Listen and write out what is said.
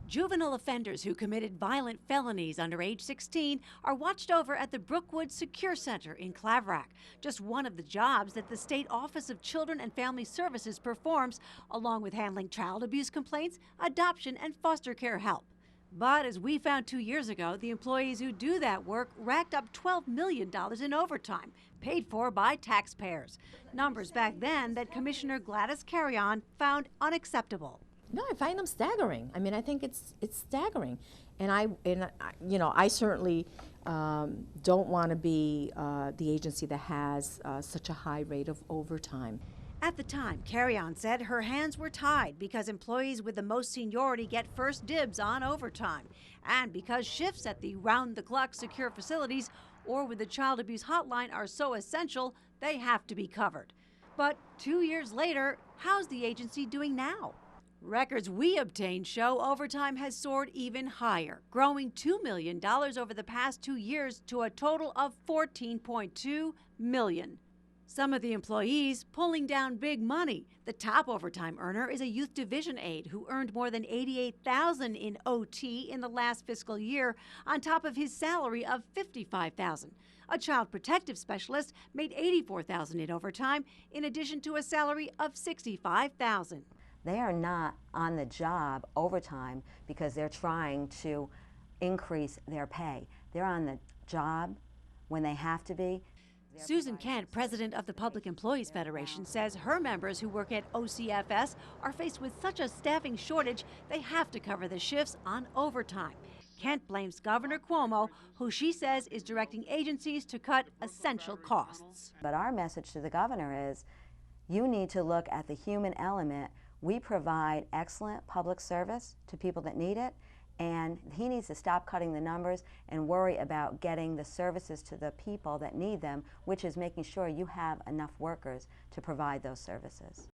Juvenile offenders who committed violent felonies under age 16 are watched over at the Brookwood Secure Center in Claverack, just one of the jobs that the State Office of Children and Family Services performs, along with handling child abuse complaints, adoption, and foster care help. But as we found 2 years ago, the employees who do that work racked up $12 million in overtime, paid for by taxpayers. Numbers back then that Commissioner Gladys Carrion found unacceptable. No, I find them staggering. I mean, I think it's staggering, and I certainly don't want to be the agency that has such a high rate of overtime. At the time, Carrion said her hands were tied because employees with the most seniority get first dibs on overtime, and because shifts at the round-the-clock secure facilities or with the child abuse hotline are so essential, they have to be covered. But 2 years later, how's the agency doing now? Records we obtained show overtime has soared even higher, growing $2 million over the past 2 years to a total of $14.2 million. Some of the employees pulling down big money. The top overtime earner is a youth division aide who earned more than $88,000 in OT in the last fiscal year, on top of his salary of $55,000. A child protective specialist made $84,000 in overtime, in addition to a salary of $65,000. They are not on the job overtime because they're trying to increase their pay. They're on the job when they have to be. Susan Kent, president of the Public Employees Federation, says her members who work at OCFS are faced with such a staffing shortage they have to cover the shifts on overtime. Kent blames Governor Cuomo, who she says is directing agencies to cut essential costs. But our message to the governor is, you need to look at the human element. We provide excellent public service to people that need it, and he needs to stop cutting the numbers and worry about getting the services to the people that need them, which is making sure you have enough workers to provide those services.